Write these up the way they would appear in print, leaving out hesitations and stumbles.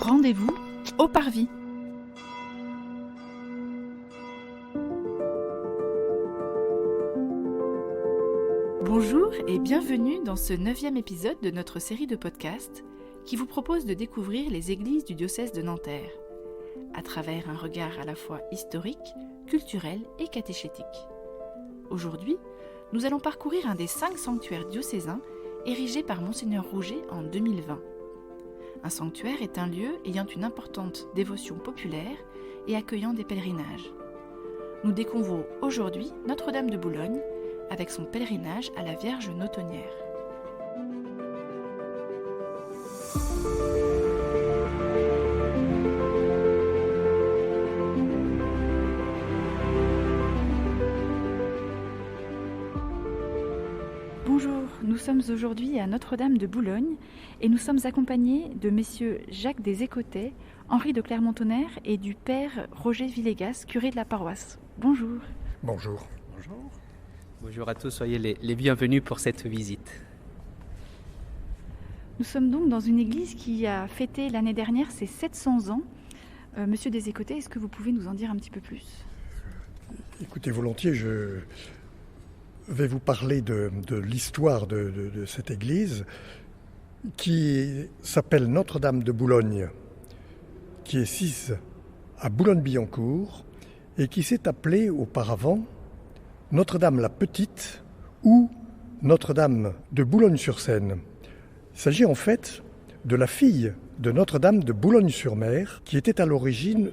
Rendez-vous au Parvis. Bonjour et bienvenue dans ce 9e épisode de notre série de podcasts qui vous propose de découvrir les églises du diocèse de Nanterre à travers un regard à la fois historique, culturel et catéchétique. Aujourd'hui, nous allons parcourir un des 5 sanctuaires diocésains érigés par Monseigneur Rouget en 2020. Un sanctuaire est un lieu ayant une importante dévotion populaire et accueillant des pèlerinages. Nous découvrons aujourd'hui Notre-Dame de Boulogne avec son pèlerinage à la Vierge Notonnière. Bonjour, nous sommes aujourd'hui à Notre-Dame de Boulogne et nous sommes accompagnés de messieurs Jacques des Écotais, Henri de Clermont-Tonnerre et du père Roger Villegas, curé de la paroisse. Bonjour. Bonjour. Bonjour. Bonjour à tous, soyez les bienvenus pour cette visite. Nous sommes donc dans une église qui a fêté l'année dernière ses 700 ans. Monsieur des Écotais, est-ce que vous pouvez nous en dire un petit peu plus ? Écoutez, volontiers, je vais vous parler de l'histoire de cette église qui s'appelle Notre-Dame de Boulogne, qui est sise à Boulogne-Billancourt et qui s'est appelée auparavant Notre-Dame la Petite ou Notre-Dame de Boulogne-sur-Seine. Il s'agit en fait de la fille de Notre-Dame de Boulogne-sur-Mer qui était à l'origine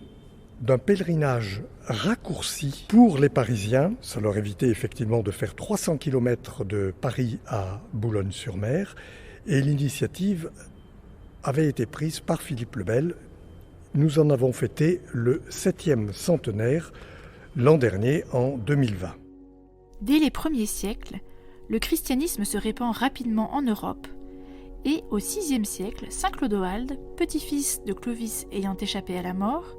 d'un pèlerinage raccourci pour les Parisiens. Ça leur évitait effectivement de faire 300 km de Paris à Boulogne-sur-Mer. Et l'initiative avait été prise par Philippe le Bel. Nous en avons fêté le 7e centenaire l'an dernier, en 2020. Dès les premiers siècles, le christianisme se répand rapidement en Europe. Et au VIe siècle, saint Clodoald, petit-fils de Clovis ayant échappé à la mort,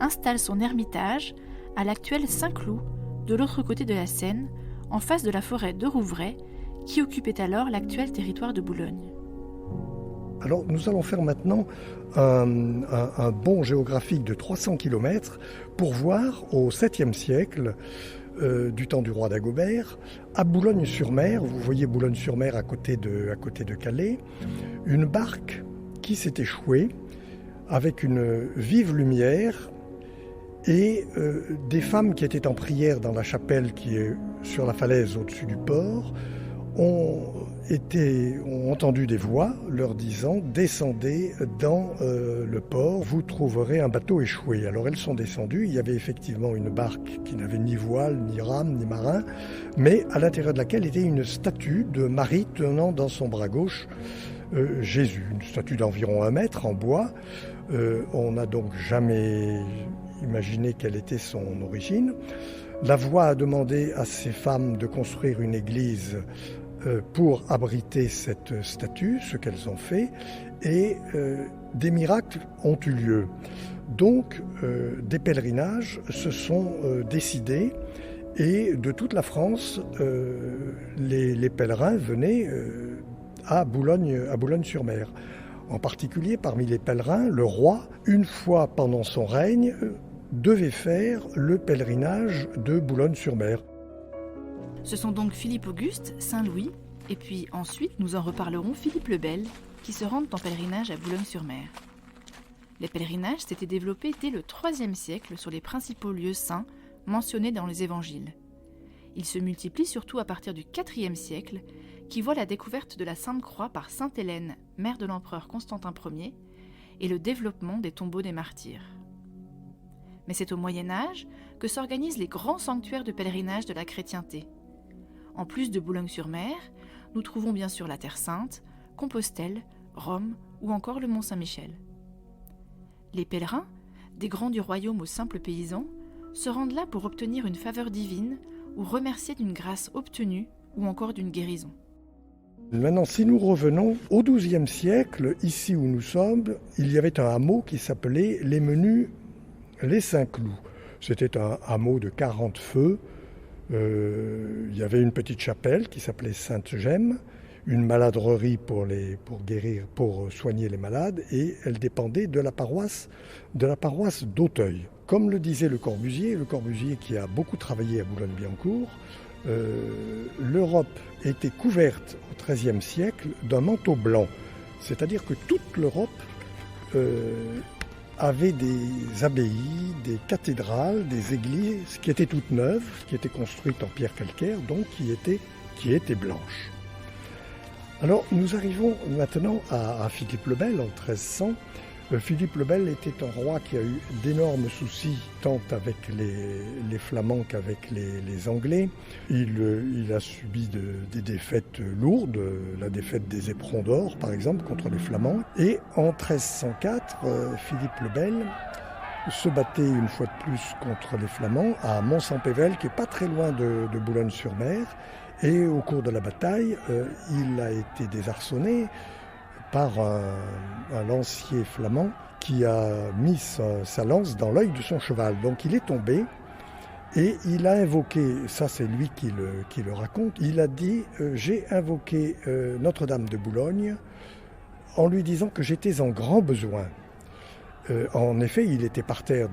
installe son ermitage à l'actuel Saint-Cloud, de l'autre côté de la Seine, en face de la forêt de Rouvray, qui occupait alors l'actuel territoire de Boulogne. Alors nous allons faire maintenant un bond géographique de 300 km pour voir au 7e siècle, du temps du roi Dagobert, à Boulogne-sur-Mer, vous voyez Boulogne-sur-Mer à côté de Calais, une barque qui s'est échouée avec une vive lumière et des femmes qui étaient en prière dans la chapelle qui est sur la falaise au-dessus du port ont entendu des voix leur disant « Descendez dans le port, vous trouverez un bateau échoué ». Alors elles sont descendues, il y avait effectivement une barque qui n'avait ni voile, ni rame, ni marin, mais à l'intérieur de laquelle était une statue de Marie tenant dans son bras gauche Jésus, une statue d'environ 1 mètre en bois. On n'a donc jamais imaginé quelle était son origine. La voix a demandé à ces femmes de construire une église pour abriter cette statue, ce qu'elles ont fait, et des miracles ont eu lieu. Donc des pèlerinages se sont décidés et de toute la France, les pèlerins venaient à Boulogne-sur-Mer. En particulier, parmi les pèlerins, le roi, une fois pendant son règne, devait faire le pèlerinage de Boulogne-sur-Mer. Ce sont donc Philippe Auguste, Saint-Louis, et puis ensuite, nous en reparlerons, Philippe le Bel, qui se rendent en pèlerinage à Boulogne-sur-Mer. Les pèlerinages s'étaient développés dès le IIIe siècle sur les principaux lieux saints mentionnés dans les évangiles. Ils se multiplient surtout à partir du IVe siècle, qui voit la découverte de la Sainte Croix par sainte Hélène, mère de l'empereur Constantin Ier, et le développement des tombeaux des martyrs. Mais c'est au Moyen-Âge que s'organisent les grands sanctuaires de pèlerinage de la chrétienté. En plus de Boulogne-sur-Mer, nous trouvons bien sûr la Terre Sainte, Compostelle, Rome ou encore le Mont-Saint-Michel. Les pèlerins, des grands du royaume aux simples paysans, se rendent là pour obtenir une faveur divine ou remercier d'une grâce obtenue ou encore d'une guérison. Maintenant, si nous revenons au XIIe siècle, ici où nous sommes, il y avait un hameau qui s'appelait les Menus les Saint-Cloud. C'était un hameau de 40 feux. Il y avait une petite chapelle qui s'appelait Sainte-Gemme, une maladrerie pour soigner les malades, et elle dépendait de la paroisse d'Auteuil. Comme le disait Le Corbusier qui a beaucoup travaillé à Boulogne-Billancourt, l'Europe était couverte au XIIIe siècle d'un manteau blanc. C'est-à-dire que toute l'Europe avait des abbayes, des cathédrales, des églises qui étaient toutes neuves, qui étaient construites en pierre calcaire, donc qui étaient blanches. Alors nous arrivons maintenant à Philippe le Bel en 1300. Philippe le Bel était un roi qui a eu d'énormes soucis, tant avec les Flamands qu'avec les Anglais. Il a subi des défaites lourdes, la défaite des Éperons d'Or par exemple contre les Flamands. Et en 1304, Philippe le Bel se battait une fois de plus contre les Flamands à Mont-Saint-Pével, qui est pas très loin de Boulogne-sur-Mer. Et au cours de la bataille, il a été désarçonné par un lancier flamand qui a mis sa lance dans l'œil de son cheval. Donc il est tombé et il a invoqué, ça c'est lui qui le raconte, il a dit j'ai invoqué Notre-Dame de Boulogne en lui disant que j'étais en grand besoin. En effet, il était par terre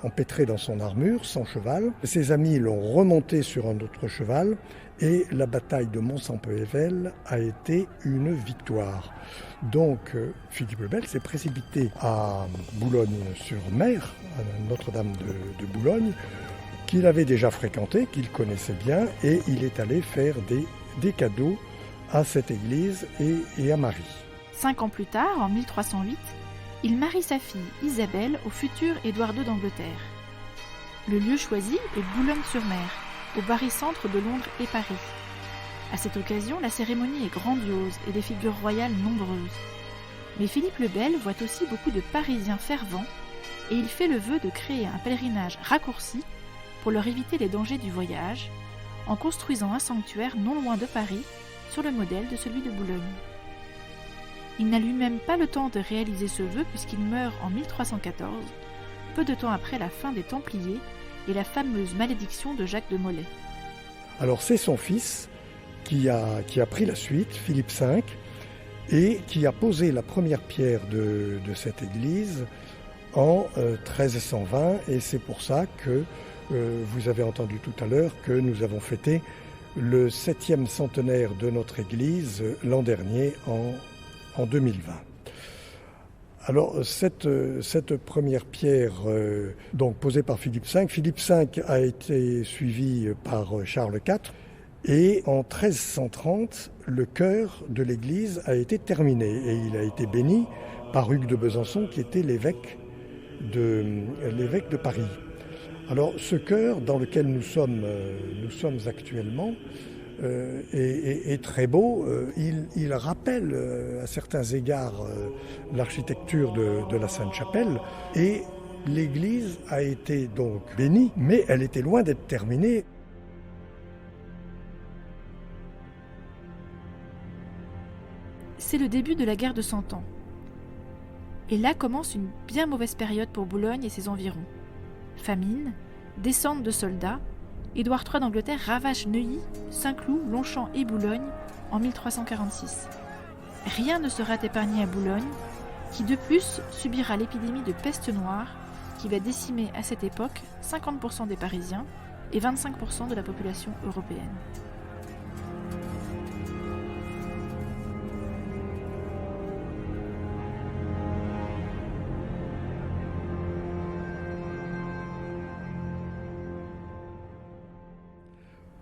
empêtré dans son armure, sans cheval. Ses amis l'ont remonté sur un autre cheval et la bataille de Mont-Saint-Pével a été une victoire. Donc, Philippe le Bel s'est précipité à Boulogne-sur-Mer, à Notre-Dame de Boulogne, qu'il avait déjà fréquenté, qu'il connaissait bien, et il est allé faire des cadeaux à cette église et à Marie. 5 ans plus tard, en 1308, il marie sa fille Isabelle au futur Édouard II d'Angleterre. Le lieu choisi est Boulogne-sur-Mer, au barycentre de Londres et Paris. À cette occasion, la cérémonie est grandiose et des figures royales nombreuses. Mais Philippe le Bel voit aussi beaucoup de Parisiens fervents et il fait le vœu de créer un pèlerinage raccourci pour leur éviter les dangers du voyage, en construisant un sanctuaire non loin de Paris, sur le modèle de celui de Boulogne. Il n'a lui-même pas le temps de réaliser ce vœu puisqu'il meurt en 1314, peu de temps après la fin des Templiers et la fameuse malédiction de Jacques de Molay. Alors c'est son fils qui a pris la suite, Philippe V, et qui a posé la première pierre de cette église en 1320, et c'est pour ça que vous avez entendu tout à l'heure que nous avons fêté le 7e centenaire de notre église l'an dernier en 2020. Alors cette première pierre donc posée par Philippe V a été suivi par Charles IV, et en 1330 le chœur de l'église a été terminé et il a été béni par Hugues de Besançon qui était l'évêque de Paris. Alors ce chœur dans lequel nous sommes actuellement est très beau. Il rappelle à certains égards l'architecture de la Sainte-Chapelle, et l'église a été donc bénie, mais elle était loin d'être terminée. C'est le début de la guerre de 100 ans. Et là commence une bien mauvaise période pour Boulogne et ses environs. Famine, descente de soldats, Édouard III d'Angleterre ravage Neuilly, Saint-Cloud, Longchamp et Boulogne en 1346. Rien ne sera épargné à Boulogne, qui de plus subira l'épidémie de peste noire qui va décimer à cette époque 50% des Parisiens et 25% de la population européenne.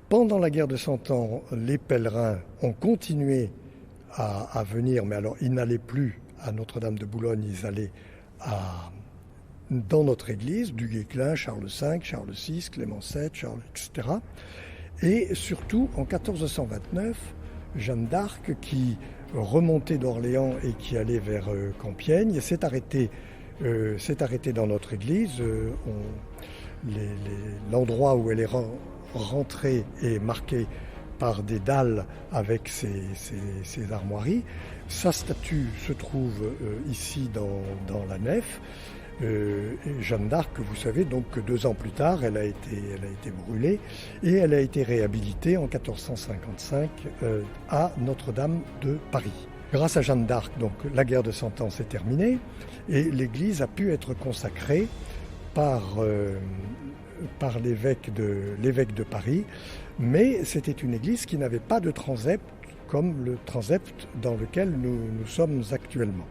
Pendant la guerre de 100 ans, les pèlerins ont continué à venir, mais alors ils n'allaient plus à Notre-Dame de Boulogne, ils allaient dans notre église, du Guesclin, Charles V, Charles VI, Clément VII, etc. Et surtout, en 1429, Jeanne d'Arc, qui remontait d'Orléans et qui allait vers Compiègne, s'est arrêtée dans notre église. L'endroit où elle est rentrée est marqué par des dalles avec ses armoiries. Sa statue se trouve ici dans la nef. Et Jeanne d'Arc, vous savez donc que 2 ans plus tard, elle a été brûlée et elle a été réhabilitée en 1455 à Notre-Dame de Paris. Grâce à Jeanne d'Arc, donc, la guerre de Cent Ans s'est terminée et l'église a pu être consacrée par l'évêque de Paris, mais c'était une église qui n'avait pas de transept comme le transept dans lequel nous sommes actuellement.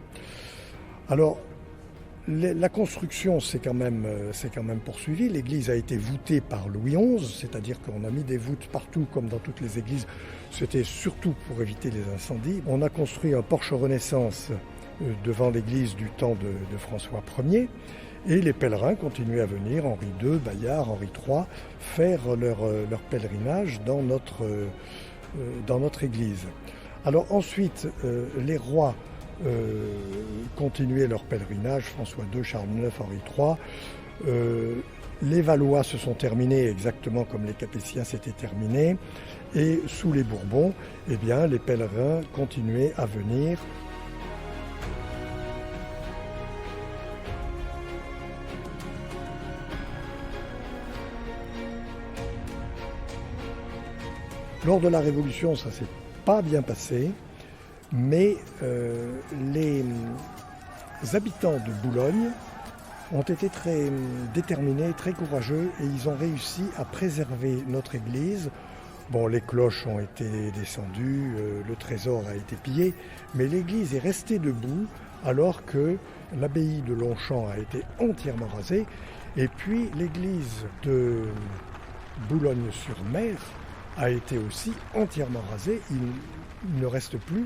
Alors, la construction s'est quand même poursuivie. L'église a été voûtée par Louis XI, c'est-à-dire qu'on a mis des voûtes partout comme dans toutes les églises. C'était surtout pour éviter les incendies. On a construit un porche Renaissance devant l'église du temps de François Ier. Et les pèlerins continuaient à venir, Henri II, Bayard, Henri III, faire leur pèlerinage dans notre église. Alors ensuite, les rois continuaient leur pèlerinage, François II, Charles IX, Henri III. Les Valois se sont terminés exactement comme les Capétiens s'étaient terminés. Et sous les Bourbons, eh bien, les pèlerins continuaient à venir. Lors de la Révolution, ça ne s'est pas bien passé, mais les habitants de Boulogne ont été très déterminés, très courageux, et ils ont réussi à préserver notre église. Bon, les cloches ont été descendues, le trésor a été pillé, mais l'église est restée debout alors que l'abbaye de Longchamp a été entièrement rasée, et puis l'église de Boulogne-sur-Mer a été aussi entièrement rasée. Il ne reste plus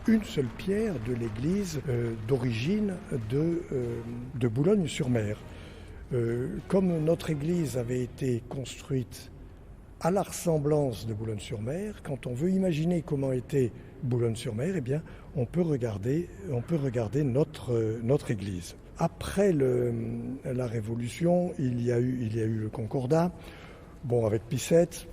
une seule pierre de l'église d'origine de Boulogne-sur-Mer. Comme notre église avait été construite à la ressemblance de Boulogne-sur-Mer, quand on veut imaginer comment était Boulogne-sur-Mer, eh bien, on peut regarder notre église. Après la Révolution, il y a eu le Concordat. Bon, avec Picette,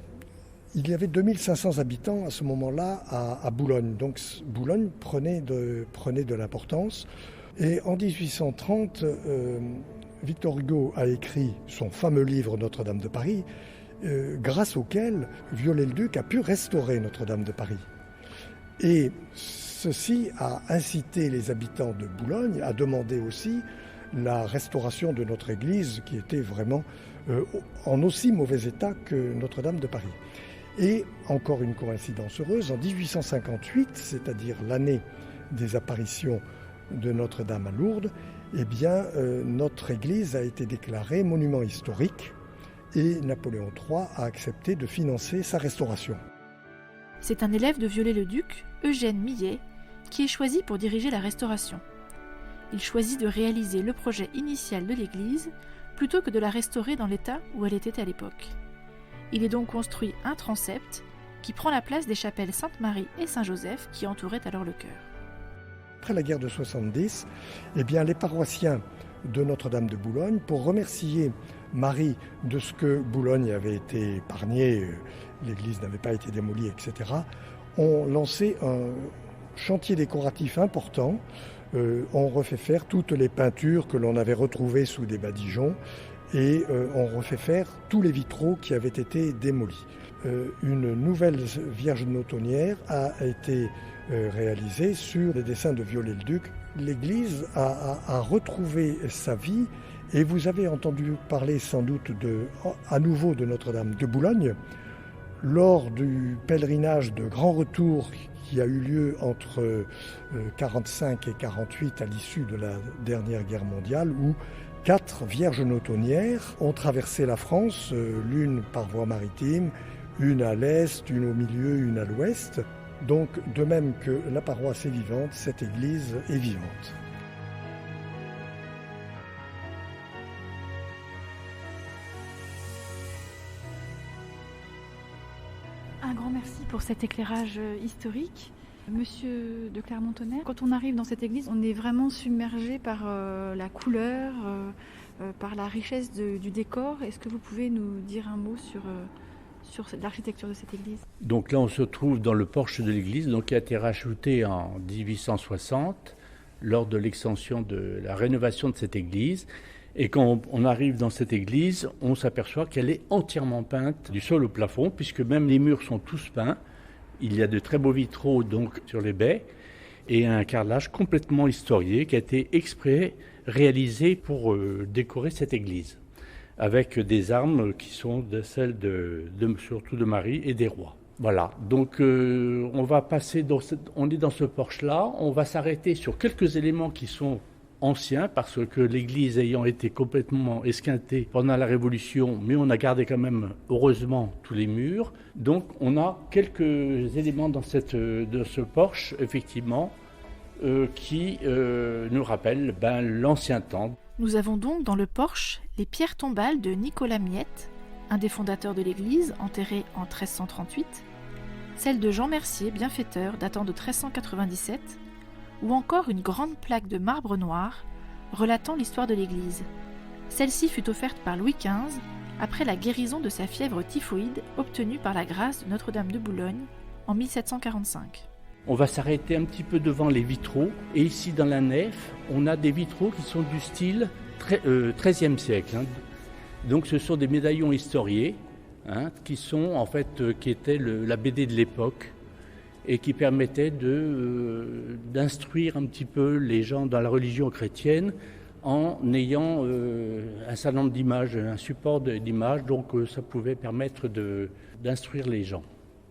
il y avait 2500 habitants à ce moment-là à Boulogne. Donc Boulogne prenait de l'importance. Et en 1830, Victor Hugo a écrit son fameux livre Notre-Dame de Paris, grâce auquel Viollet-le-Duc a pu restaurer Notre-Dame de Paris. Et ceci a incité les habitants de Boulogne à demander aussi la restauration de notre église, qui était vraiment en aussi mauvais état que Notre-Dame de Paris. Et encore une coïncidence heureuse, en 1858, c'est-à-dire l'année des apparitions de Notre-Dame à Lourdes, eh bien, notre église a été déclarée monument historique et Napoléon III a accepté de financer sa restauration. C'est un élève de Viollet-le-Duc, Eugène Millet, qui est choisi pour diriger la restauration. Il choisit de réaliser le projet initial de l'église plutôt que de la restaurer dans l'état où elle était à l'époque. Il est donc construit un transept qui prend la place des chapelles Sainte-Marie et Saint-Joseph qui entouraient alors le chœur. Après la guerre de 70, eh bien, les paroissiens de Notre-Dame de Boulogne, pour remercier Marie de ce que Boulogne avait été épargnée, l'église n'avait pas été démolie, etc., ont lancé un chantier décoratif important. On refait faire toutes les peintures que l'on avait retrouvées sous des badigeons et on refait faire tous les vitraux qui avaient été démolis. Une nouvelle Vierge Notonnière a été réalisée sur les dessins de Viollet-le-Duc. L'église a retrouvé sa vie et vous avez entendu parler sans doute à nouveau de Notre-Dame de Boulogne lors du pèlerinage de Grand Retour qui a eu lieu entre 1945 et 1948 à l'issue de la dernière guerre mondiale, où 4 Vierges Notonnières ont traversé la France, l'une par voie maritime, une à l'est, une au milieu, une à l'ouest. Donc, de même que la paroisse est vivante, cette église est vivante. Un grand merci pour cet éclairage historique. Monsieur de Clermont-Tonnerre, quand on arrive dans cette église, on est vraiment submergé par la couleur, par la richesse du décor. Est-ce que vous pouvez nous dire un mot sur l'architecture de cette église? Donc là, on se trouve dans le porche de l'église, qui a été rajouté en 1860 lors de l'extension de la rénovation de cette église. Et quand on arrive dans cette église, on s'aperçoit qu'elle est entièrement peinte du sol au plafond, puisque même les murs sont tous peints. Il y a de très beaux vitraux donc sur les baies et un carrelage complètement historié qui a été exprès réalisé pour décorer cette église, avec des armes qui sont celles surtout de Marie et des rois. Voilà, donc on va passer, on est dans ce porche-là, on va s'arrêter sur quelques éléments qui sont anciens, parce que l'église ayant été complètement esquintée pendant la Révolution, mais on a gardé quand même, heureusement, tous les murs. Donc on a quelques éléments dans ce porche, effectivement, qui nous rappellent l'ancien temps. Nous avons donc dans le porche les pierres tombales de Nicolas Miette, un des fondateurs de l'église, enterré en 1338, celle de Jean Mercier, bienfaiteur, datant de 1397, ou encore une grande plaque de marbre noir relatant l'histoire de l'église. Celle-ci fut offerte par Louis XV après la guérison de sa fièvre typhoïde obtenue par la grâce de Notre-Dame de Boulogne en 1745. On va s'arrêter un petit peu devant les vitraux, et ici dans la nef, on a des vitraux qui sont du style XIIIe siècle. Donc ce sont des médaillons historiés, qui sont en fait qui étaient la BD de l'époque, et qui permettait d'instruire un petit peu les gens dans la religion chrétienne en ayant un certain nombre d'images, un support d'images, donc ça pouvait permettre d'instruire les gens.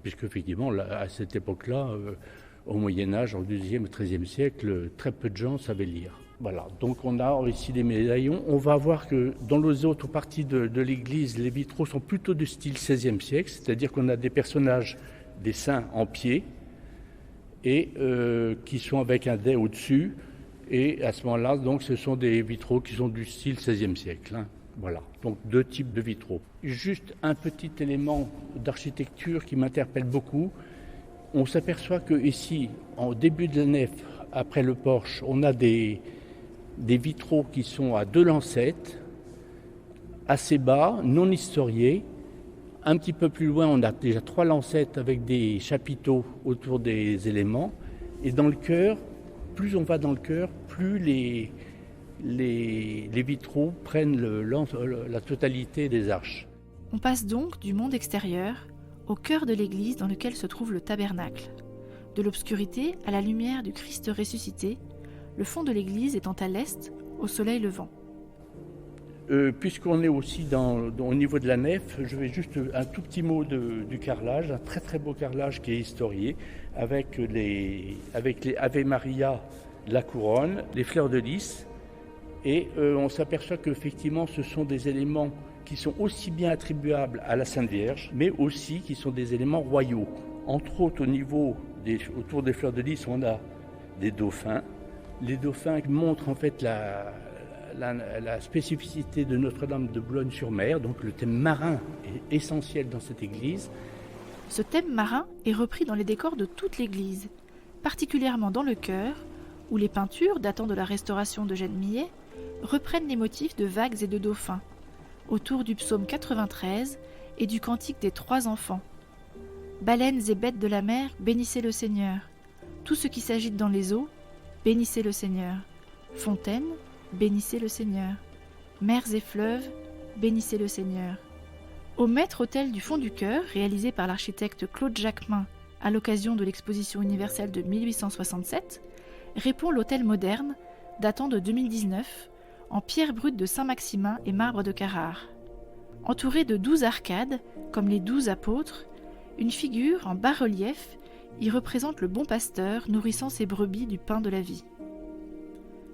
Puisque effectivement, à cette époque-là, au Moyen-Âge, au XIIe et XIIIe siècle, très peu de gens savaient lire. Voilà, donc on a ici des médaillons. On va voir que dans les autres parties de l'église, les vitraux sont plutôt de style XVIe siècle, c'est-à-dire qu'on a des personnages, des saints en pied, et qui sont avec un dais au-dessus. Et à ce moment-là, donc, ce sont des vitraux qui sont du style XVIe siècle. Voilà, donc deux types de vitraux. Juste un petit élément d'architecture qui m'interpelle beaucoup. On s'aperçoit qu'ici, en début de la nef, après le porche, on a des vitraux qui sont à 2 lancettes, assez bas, non historiés. Un petit peu plus loin, on a déjà 3 lancettes avec des chapiteaux autour des éléments. Et dans le chœur, plus on va dans le chœur, plus les vitraux prennent la totalité des arches. On passe donc du monde extérieur au cœur de l'église dans lequel se trouve le tabernacle. De l'obscurité à la lumière du Christ ressuscité, le fond de l'église étant à l'est, au soleil levant. Puisqu'on est aussi au niveau de la nef, je vais juste un tout petit mot du carrelage, un très très beau carrelage qui est historié, avec les Ave Maria, la couronne, les fleurs de lys, et on s'aperçoit qu'effectivement ce sont des éléments qui sont aussi bien attribuables à la Sainte Vierge, mais aussi qui sont des éléments royaux. Entre autres, autour des fleurs de lys, on a des dauphins. Les dauphins montrent en fait la spécificité de Notre-Dame de Boulogne-sur-Mer, donc le thème marin est essentiel dans cette église. Ce thème marin est repris dans les décors de toute l'église, particulièrement dans le chœur, où les peintures datant de la restauration d'Eugène Millet reprennent les motifs de vagues et de dauphins, autour du psaume 93 et du cantique des 3 enfants. Baleines et bêtes de la mer, bénissez le Seigneur. Tout ce qui s'agite dans les eaux, bénissez le Seigneur. Fontaines, bénissez le Seigneur. Mers et fleuves, bénissez le Seigneur. Au maître-autel du fond du chœur, réalisé par l'architecte Claude Jacquemin à l'occasion de l'exposition universelle de 1867, répond l'autel moderne, datant de 2019, en pierre brute de Saint-Maximin et marbre de Carrare. Entouré de 12 arcades, comme les 12 apôtres, une figure en bas-relief y représente le bon pasteur nourrissant ses brebis du pain de la vie.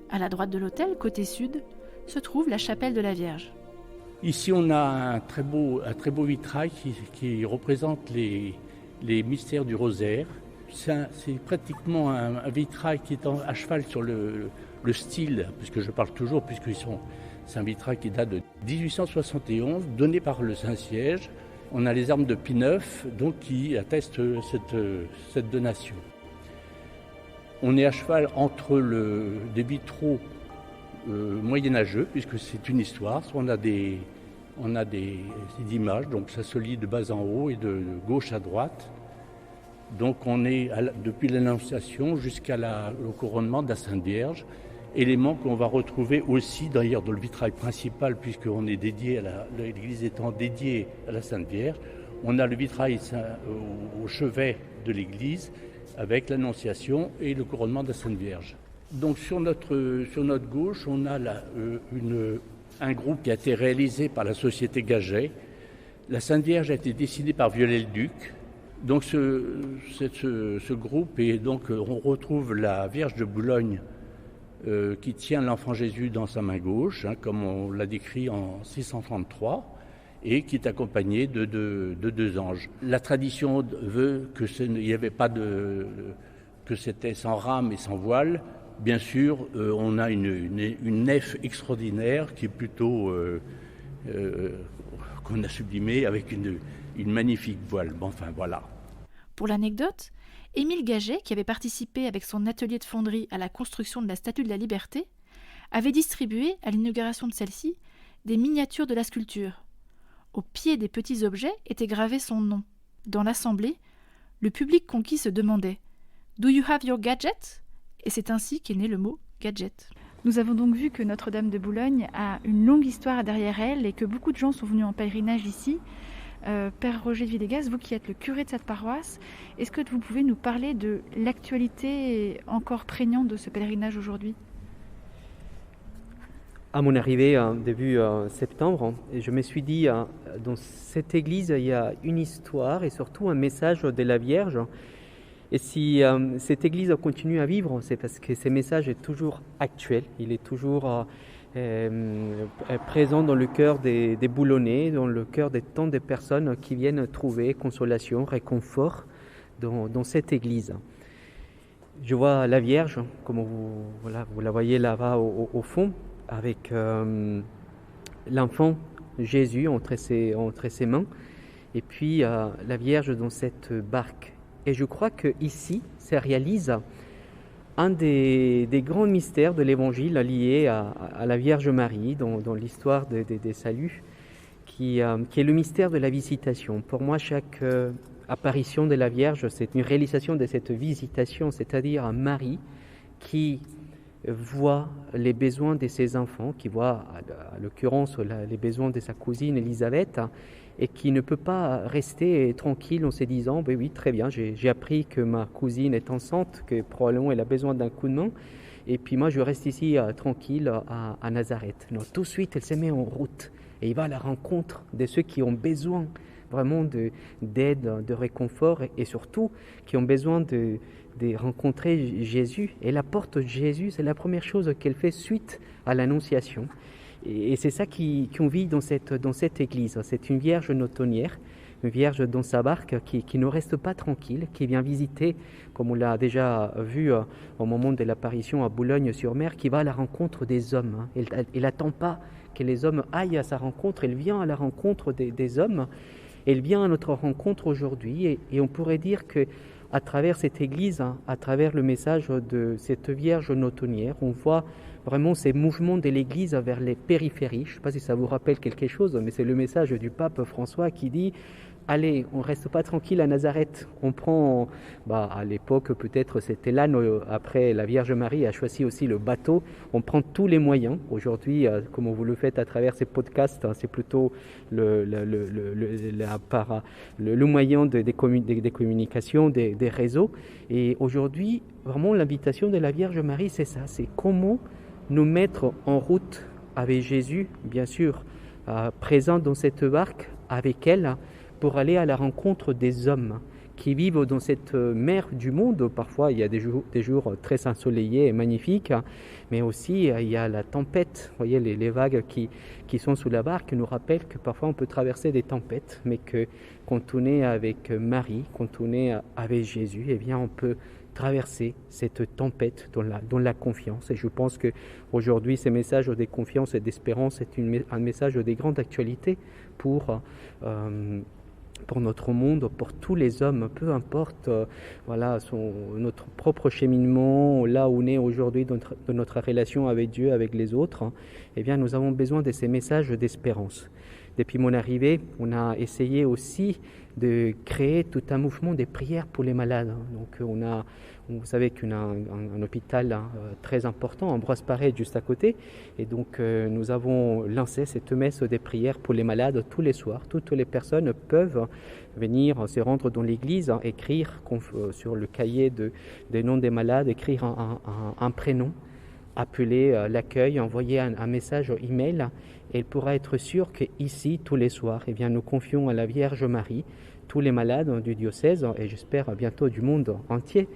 À la droite de l'autel, côté sud, se trouve la chapelle de la Vierge. Ici, on a un très beau vitrail qui représente les mystères du rosaire. C'est pratiquement un vitrail qui est à cheval sur le style, puisque je parle toujours, c'est un vitrail qui date de 1871, donné par le Saint-Siège. On a les armes de Pie IX, donc qui attestent cette donation. On est à cheval entre des vitraux moyenâgeux, puisque c'est une histoire. On a des images, donc ça se lit de bas en haut et de gauche à droite. Donc on est depuis l'Annonciation jusqu'à le couronnement de la Sainte Vierge, élément qu'on va retrouver aussi d'ailleurs dans le vitrail principal, puisqu'on est l'église étant dédiée à la Sainte Vierge. On a le vitrail au chevet de l'église avec l'Annonciation et le couronnement de la Sainte Vierge. Donc sur notre gauche, on a un groupe qui a été réalisé par la société Gaget. La Sainte Vierge a été dessinée par Viollet-le-Duc. Donc ce groupe, et donc on retrouve la Vierge de Boulogne qui tient l'enfant Jésus dans sa main gauche, comme on l'a décrit en 633, et qui est accompagnée de deux anges. La tradition veut que que c'était sans rame et sans voile. Bien sûr, on a une nef extraordinaire qui est plutôt qu'on a sublimée avec une magnifique voile. Bon, enfin, voilà. Pour l'anecdote, Émile Gaget, qui avait participé avec son atelier de fonderie à la construction de la Statue de la Liberté, avait distribué, à l'inauguration de celle-ci, des miniatures de la sculpture. Au pied des petits objets était gravé son nom. Dans l'assemblée, le public conquis se demandait « Do you have your gadget ?» Et c'est ainsi qu'est né le mot « gadget ». Nous avons donc vu que Notre-Dame de Boulogne a une longue histoire derrière elle et que beaucoup de gens sont venus en pèlerinage ici. Père Roger de Villegas, vous qui êtes le curé de cette paroisse, est-ce que vous pouvez nous parler de l'actualité encore prégnante de ce pèlerinage aujourd'hui ? À mon arrivée début septembre, je me suis dit, dans cette église, il y a une histoire et surtout un message de la Vierge. Et si cette église continue à vivre, c'est parce que ce message est toujours actuel, il est toujours présent dans le cœur des Boulonnais, dans le cœur de tant de personnes qui viennent trouver consolation, réconfort dans cette église. Je vois la Vierge, comme vous la voyez là-bas au fond, avec l'enfant Jésus entre ses mains, et puis la Vierge dans cette barque. Et je crois qu'ici, ça réalise un des grands mystères de l'Évangile lié à la Vierge Marie dans l'histoire des saluts, qui est le mystère de la visitation. Pour moi, chaque apparition de la Vierge, c'est une réalisation de cette visitation, c'est-à-dire un Marie qui voit les besoins de ses enfants, qui voit, à l'occurrence, les besoins de sa cousine Élisabeth, et qui ne peut pas rester tranquille en se disant « oui, très bien, j'ai appris que ma cousine est enceinte, que probablement elle a besoin d'un coup de main, et puis moi je reste ici tranquille à Nazareth ». Non, tout de suite, elle se met en route, et il va à la rencontre de ceux qui ont besoin vraiment d'aide, de réconfort, et surtout qui ont besoin de rencontrer Jésus. Et la porte de Jésus, c'est la première chose qu'elle fait suite à l'Annonciation. Et c'est ça qu'on vit dans cette église. C'est une Vierge notonnière, une Vierge dans sa barque qui ne reste pas tranquille, qui vient visiter, comme on l'a déjà vu au moment de l'apparition à Boulogne-sur-Mer, qui va à la rencontre des hommes. Elle n'attend pas que les hommes aillent à sa rencontre, elle vient à la rencontre des hommes. Elle vient à notre rencontre aujourd'hui, et on pourrait dire que à travers cette église, à travers le message de cette Vierge notonnière, on voit vraiment ces mouvements de l'église vers les périphéries. Je ne sais pas si ça vous rappelle quelque chose, mais c'est le message du pape François qui dit « Allez, on ne reste pas tranquille à Nazareth, on prend, à l'époque peut-être c'était l'âne, après la Vierge Marie a choisi aussi le bateau, on prend tous les moyens. Aujourd'hui, comme vous le faites à travers ces podcasts, c'est plutôt le moyen des communications, des réseaux. Et aujourd'hui, vraiment l'invitation de la Vierge Marie, c'est ça, c'est comment nous mettre en route avec Jésus, bien sûr, présent dans cette barque avec elle, pour aller à la rencontre des hommes qui vivent dans cette mer du monde. Parfois, il y a des jours très ensoleillés et magnifiques, mais aussi il y a la tempête. Vous voyez, les vagues qui sont sous la barque nous rappellent que parfois on peut traverser des tempêtes, mais que quand on est avec Marie, quand on est avec Jésus, eh bien on peut traverser cette tempête dans la confiance. Et je pense qu'aujourd'hui, ces messages de confiance et d'espérance est un message de grande actualité pour notre monde, pour tous les hommes, peu importe notre propre cheminement, là où on est aujourd'hui dans notre relation avec Dieu, avec les autres, eh bien nous avons besoin de ces messages d'espérance. Depuis mon arrivée, on a essayé aussi de créer tout un mouvement de prières pour les malades. Donc vous savez qu'on a un hôpital très important, Ambroise Paré, juste à côté. Et donc nous avons lancé cette messe des prières pour les malades tous les soirs. Toutes les personnes peuvent venir se rendre dans l'église, écrire sur le cahier des noms des malades, écrire un prénom, appeler l'accueil, envoyer un message email. Et il pourra être sûr qu'ici, tous les soirs, eh bien, nous confions à la Vierge Marie tous les malades du diocèse et j'espère bientôt du monde entier.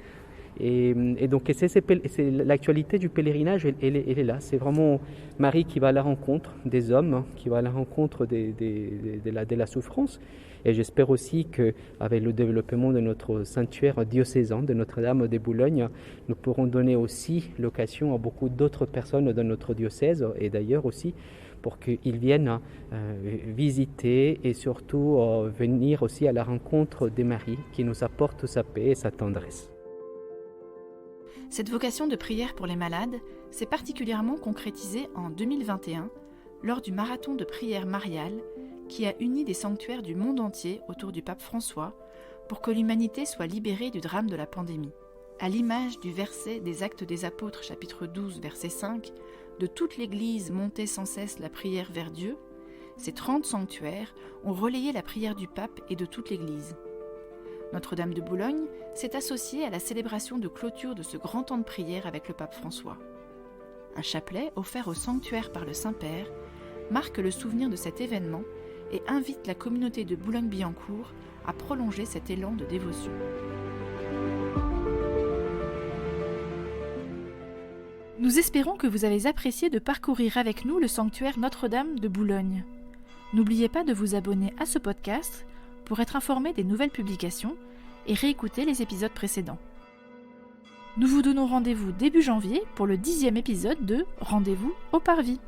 Et donc c'est l'actualité du pèlerinage, elle est là. C'est vraiment Marie qui va à la rencontre des hommes, qui va à la rencontre de la souffrance. Et j'espère aussi qu'avec le développement de notre sanctuaire diocésain de Notre-Dame de Boulogne, nous pourrons donner aussi l'occasion à beaucoup d'autres personnes dans notre diocèse et d'ailleurs aussi pour qu'ils viennent visiter et surtout venir aussi à la rencontre de Marie qui nous apporte sa paix et sa tendresse. Cette vocation de prière pour les malades s'est particulièrement concrétisée en 2021 lors du marathon de prière mariale qui a uni des sanctuaires du monde entier autour du pape François pour que l'humanité soit libérée du drame de la pandémie. À l'image du verset des Actes des Apôtres, chapitre 12, verset 5, de toute l'Église montait sans cesse la prière vers Dieu, ces 30 sanctuaires ont relayé la prière du pape et de toute l'Église. Notre-Dame de Boulogne s'est associée à la célébration de clôture de ce grand temps de prière avec le pape François. Un chapelet offert au sanctuaire par le Saint-Père marque le souvenir de cet événement et invite la communauté de Boulogne-Billancourt à prolonger cet élan de dévotion. Nous espérons que vous avez apprécié de parcourir avec nous le sanctuaire Notre-Dame de Boulogne. N'oubliez pas de vous abonner à ce podcast pour être informé des nouvelles publications et réécouter les épisodes précédents. Nous vous donnons rendez-vous début janvier pour le 10e épisode de Rendez-vous au Parvis.